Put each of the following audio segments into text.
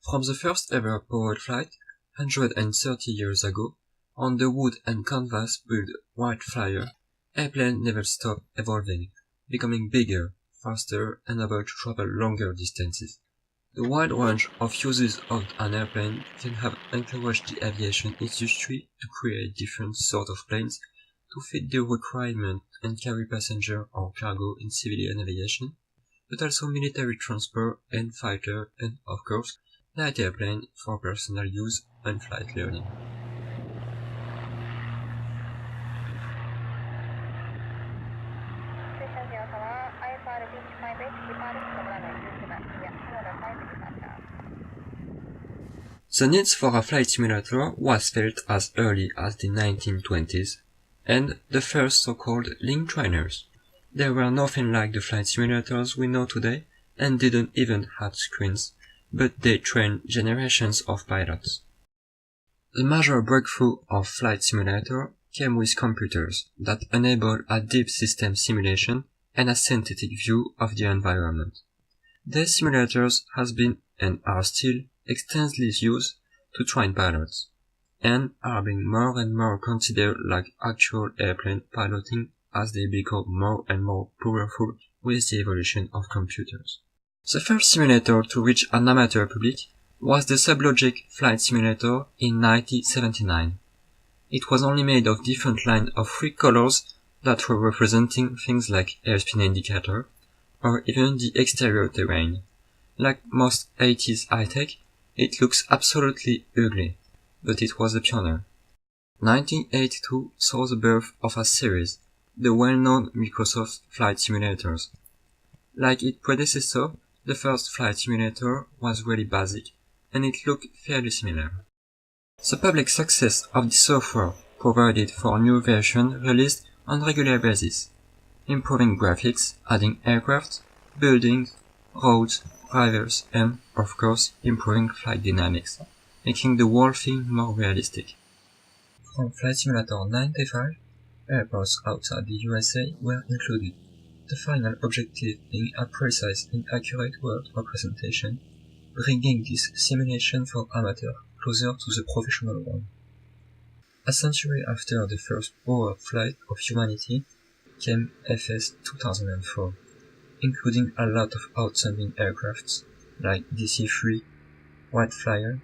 From the first ever powered flight, 130 years ago, on the wood and canvas built White Flyer, airplanes never stopped evolving, becoming bigger, faster, and able to travel longer distances. The wide range of uses of an airplane can have encouraged the aviation industry to create different sorts of planes to fit the requirement and carry passenger or cargo in civilian aviation, but also military transport and fighter and, of course, light airplane for personal use and flight learning. The need for a flight simulator was felt as early as the 1920s, and the first so-called link trainers. They were nothing like the flight simulators we know today and didn't even have screens, but they trained generations of pilots. The major breakthrough of flight simulator came with computers that enable a deep system simulation and a synthetic view of the environment. These simulators has been and are still extensively used to train pilots, and are being more and more considered like actual airplane piloting as they become more and more powerful with the evolution of computers. The first simulator to reach an amateur public was the Sublogic flight simulator in 1979. It was only made of different lines of 3 colors that were representing things like airspeed indicator, or even the exterior terrain. Like most 80s high-tech, it looks absolutely ugly, but it was a pioneer. 1982 saw the birth of a series, the well-known Microsoft Flight Simulators. Like its predecessor, the first flight simulator was really basic, and it looked fairly similar. The public success of the software provided for new versions released on regular basis, improving graphics, adding aircraft, buildings, roads, drivers, and, of course, improving flight dynamics, making the whole thing more realistic. From Flight Simulator 95, airports outside the USA were included, the final objective being a precise and accurate world representation, bringing this simulation for amateurs closer to the professional one. A century after the first powered flight of humanity came FS 2004, including a lot of outstanding aircrafts like DC-3, White Flyer,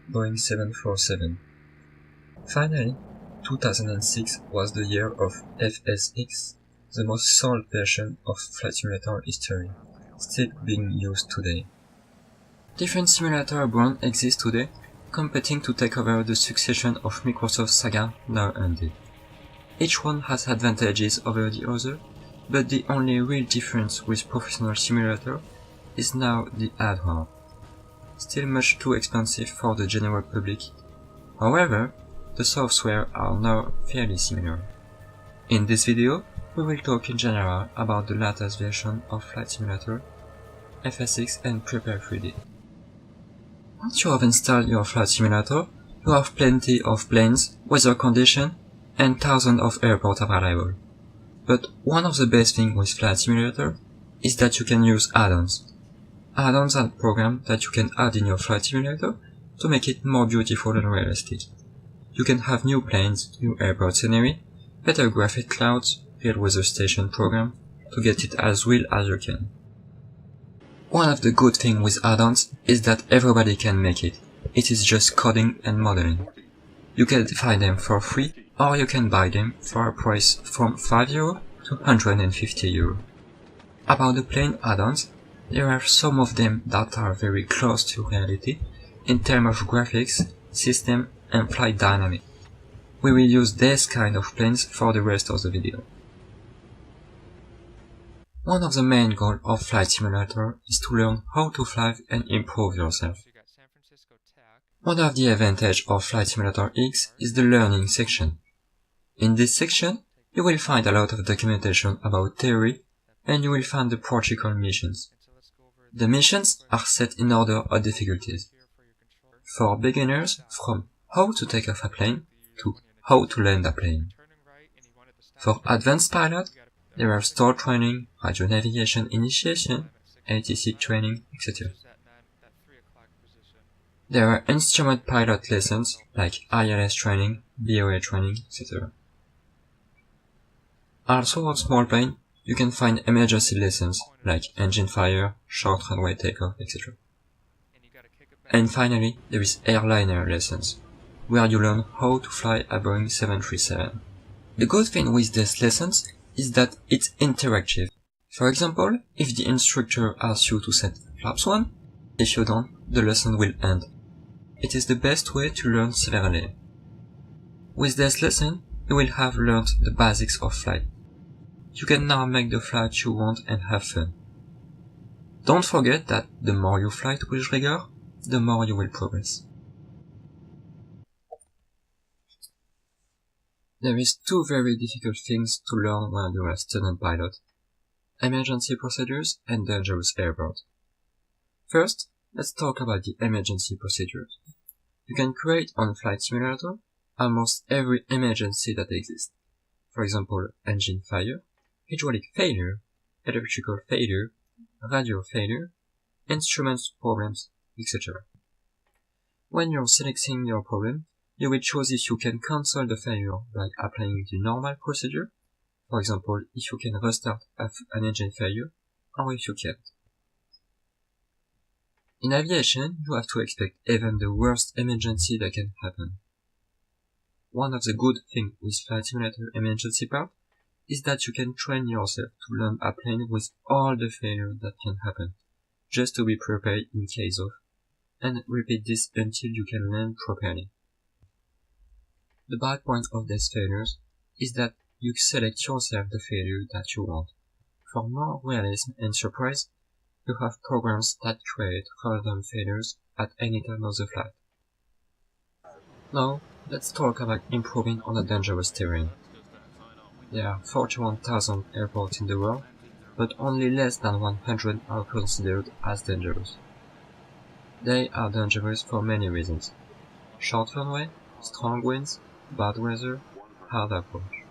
Boeing 747. Finally, 2006 was the year of FSX, the most sold version of Flight Simulator history, still being used today. Different simulator brands exist today, competing to take over the succession of Microsoft's saga now ended. Each one has advantages over the other, but the only real difference with professional simulator is now the hardware. Still much too expensive for the general public. However, the software are now fairly similar. In this video, we will talk in general about the latest version of Flight Simulator, FSX and Prepare 3D. Once you have installed your Flight Simulator, you have plenty of planes, weather conditions, and thousands of airports available. But one of the best things with Flight Simulator is that you can use add-ons. Add-ons are programs that you can add in your Flight Simulator to make it more beautiful and realistic. You can have new planes, new airport scenery, better graphic clouds, real weather station program to get it as real as you can. One of the good things with add-ons is that everybody can make it. It is just coding and modeling. You can find them for free, or you can buy them for a price from €5 to €150. About the plane add-ons, there are some of them that are very close to reality in terms of graphics, system, and flight dynamics. We will use this kind of planes for the rest of the video. One of the main goals of Flight Simulator is to learn how to fly and improve yourself. One of the advantages of Flight Simulator X is the learning section. In this section, you will find a lot of documentation about theory, and you will find the practical missions. The missions are set in order of difficulties. For beginners, from how to take off a plane to how to land a plane. For advanced pilots, there are stall training, radio navigation initiation, ATC training, etc. There are instrument pilot lessons like ILS training, BOA training, etc. Also on small plane, you can find emergency lessons like engine fire, short runway takeoff, etc. And finally, there is airliner lessons, where you learn how to fly a Boeing 737. The good thing with these lessons is that it's interactive. For example, if the instructor asks you to set flaps 1, if you don't, the lesson will end. It is the best way to learn severely. With this lesson, you will have learned the basics of flight. You can now make the flight you want and have fun. Don't forget that the more you fly with rigor, the more you will progress. There is two very difficult things to learn when you're a student pilot: emergency procedures and dangerous airport. First, let's talk about the emergency procedures. You can create on Flight Simulator almost every emergency that exists. For example, engine fire, hydraulic failure, electrical failure, radio failure, instruments problems, etc. When you're selecting your problem, you will choose if you can cancel the failure by applying the normal procedure, for example, if you can restart an engine failure, or if you can't. In aviation, you have to expect even the worst emergency that can happen. One of the good things with Flight Simulator emergency part is that you can train yourself to learn a plane with all the failures that can happen, just to be prepared in case of, and repeat this until you can land properly. The bad point of these failures is that you select yourself the failure that you want. For more realism and surprise, you have programs that create random failures at any time of the flight. Now, let's talk about improving on a dangerous terrain. There are 41,000 airports in the world, but only less than 100 are considered as dangerous. They are dangerous for many reasons: short runway, strong winds, bad weather, hard approach.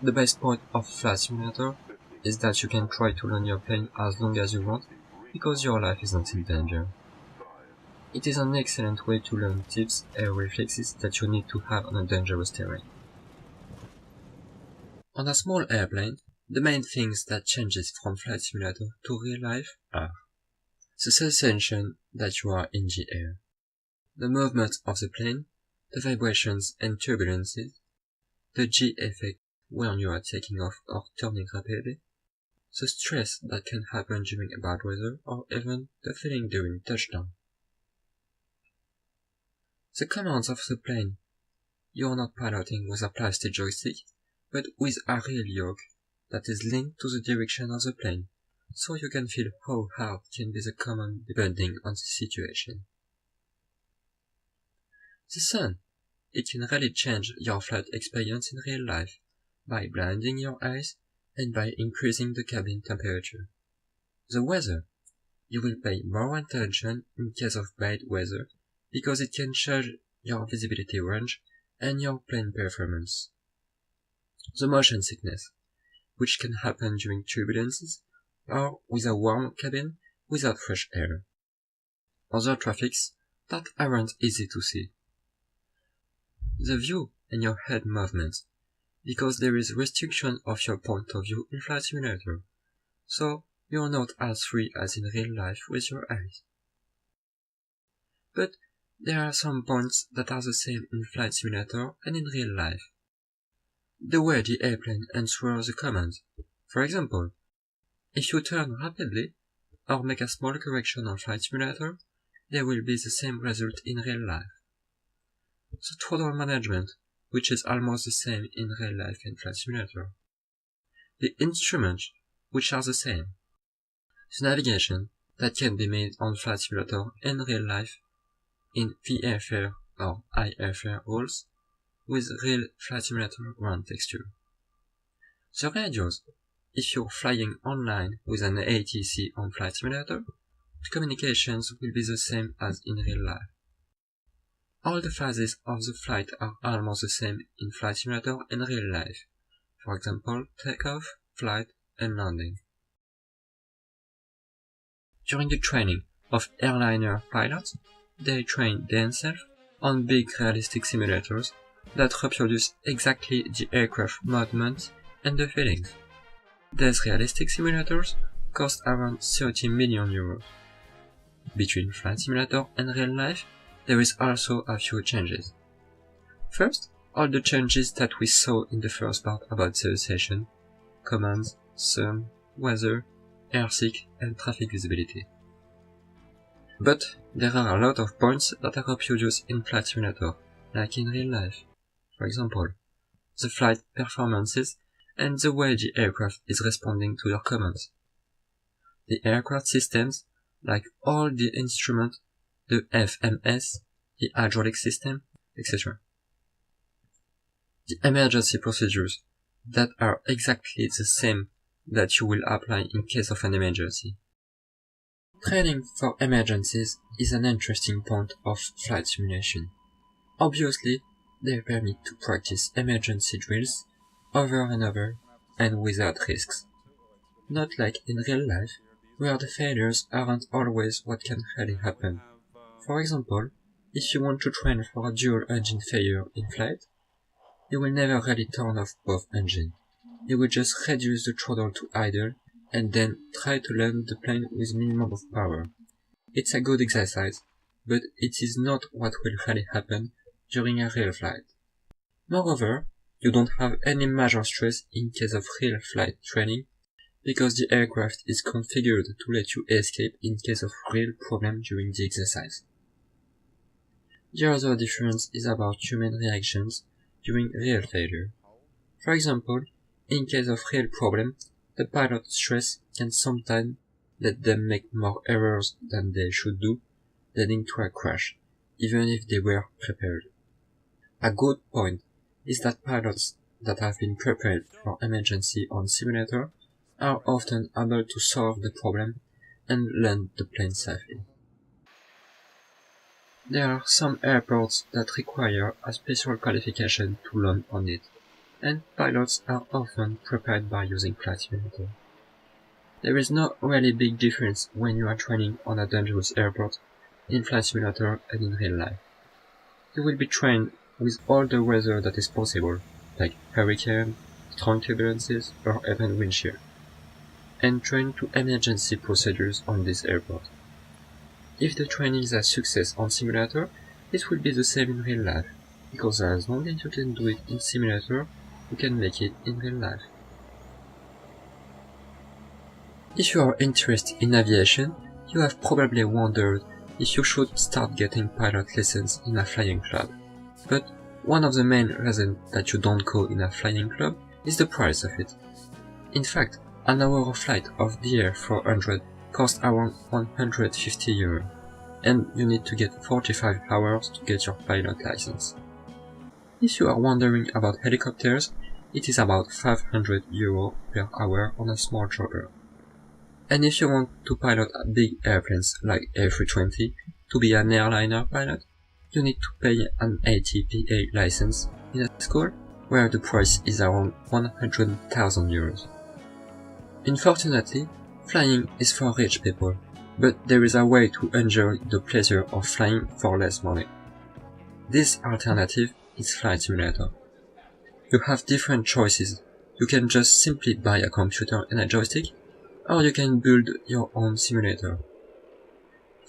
The best point of Flight Simulator is that you can try to learn your plane as long as you want, because your life is not in danger. It is an excellent way to learn tips and reflexes that you need to have on a dangerous terrain. On a small airplane, the main things that changes from Flight Simulator to real life are the sensation that you are in the air, the movement of the plane, the vibrations and turbulences, the G effect when you are taking off or turning rapidly, the stress that can happen during bad weather, or even the feeling during touchdown. The commands of the plane. You are not piloting with a plastic joystick, but with a real yoke that is linked to the direction of the plane, so you can feel how hard can be the command depending on the situation. The sun. It can really change your flight experience in real life, by blinding your eyes and by increasing the cabin temperature. The weather. You will pay more attention in case of bad weather, because it can change your visibility range and your plane performance. The motion sickness, which can happen during turbulences or with a warm cabin without fresh air. Other traffics that aren't easy to see. The view and your head movement, because there is restriction of your point of view in Flight Simulator, so you are not as free as in real life with your eyes. But there are some points that are the same in Flight Simulator and in real life. The way the airplane answers the commands. For example, if you turn rapidly or make a small correction on Flight Simulator, there will be the same result in real life. The throttle management, which is almost the same in real life and Flight Simulator. The instruments, which are the same. The navigation, that can be made on Flight Simulator and real life in VFR or IFR rules, with real Flight Simulator ground texture. The radios. If you're flying online with an ATC on Flight Simulator, the communications will be the same as in real life. All the phases of the flight are almost the same in Flight Simulator and real life. For example, takeoff, flight, and landing. During the training, of airliner pilots, they train themselves on big realistic simulators that reproduce exactly the aircraft movements and the feelings. These realistic simulators cost around 30 million euros. Between flight simulator and real life, there is also a few changes. First, all the changes that we saw in the first part about the session: commands, sun, weather, airsick, and traffic visibility. But there are a lot of points that are reproduced in Flight Simulator, like in real life. For example, the flight performances and the way the aircraft is responding to your commands. The aircraft systems, like all the instruments, the FMS, the hydraulic system, etc. The emergency procedures that are exactly the same that you will apply in case of an emergency. Training for emergencies is an interesting point of flight simulation. Obviously, they permit to practice emergency drills over and over and without risks. Not like in real life, where the failures aren't always what can really happen. For example, if you want to train for a dual engine failure in flight, you will never really turn off both engines. You will just reduce the throttle to idle and then try to land the plane with minimum of power. It's a good exercise, but it is not what will really happen during a real flight. Moreover, you don't have any major stress in case of real flight training, because the aircraft is configured to let you escape in case of real problem during the exercise. The other difference is about human reactions during real failure. For example, in case of real problem, the pilot's stress can sometimes let them make more errors than they should do, leading to a crash, even if they were prepared. A good point is that pilots that have been prepared for emergency on simulator are often able to solve the problem and land the plane safely. There are some airports that require a special qualification to land on it, and pilots are often prepared by using Flight Simulator. There is no really big difference when you are training on a dangerous airport in Flight Simulator and in real life. You will be trained with all the weather that is possible, like hurricane, strong turbulences, or even wind shear, and trained to emergency procedures on this airport. If the training is a success on simulator, it will be the same in real life, because as long as you can do it in simulator, you can make it in real life. If you are interested in aviation, you have probably wondered if you should start getting pilot lessons in a flying club. But one of the main reasons that you don't go in a flying club is the price of it. In fact, an hour of flight of the Air 400 costs around 150 euros, and you need to get 45 hours to get your pilot license. If you are wondering about helicopters, it is about 500 euros per hour on a small chopper. And if you want to pilot big airplanes like A320 to be an airliner pilot, you need to pay an ATPA license in a school where the price is around 100,000 euros. Unfortunately, flying is for rich people, but there is a way to enjoy the pleasure of flying for less money. This alternative is Flight Simulator. You have different choices. You can just simply buy a computer and a joystick, or you can build your own simulator.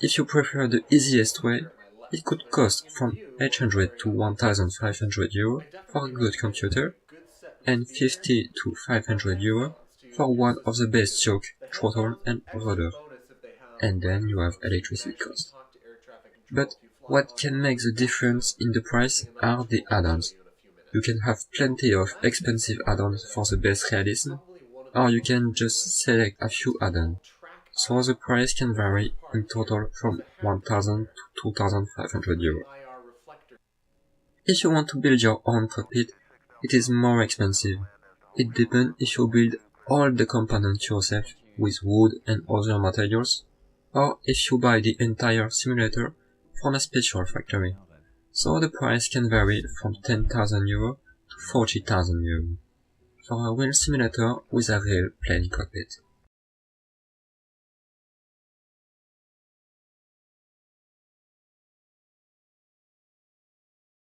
If you prefer the easiest way, it could cost from 800 to 1,500 euro for a good computer, and 50 to 500 euro for one of the best yoke, throttle and rudder. And then you have electricity cost. But what can make the difference in the price are the add-ons. You can have plenty of expensive add-ons for the best realism, or you can just select a few add-ons. So the price can vary in total from 1,000 to 2,500 euro. If you want to build your own cockpit, it is more expensive. It depends if you build all the components yourself with wood and other materials, or if you buy the entire simulator from a special factory. So the price can vary from 10,000 euro to 40,000 euro for a real simulator with a real plane cockpit.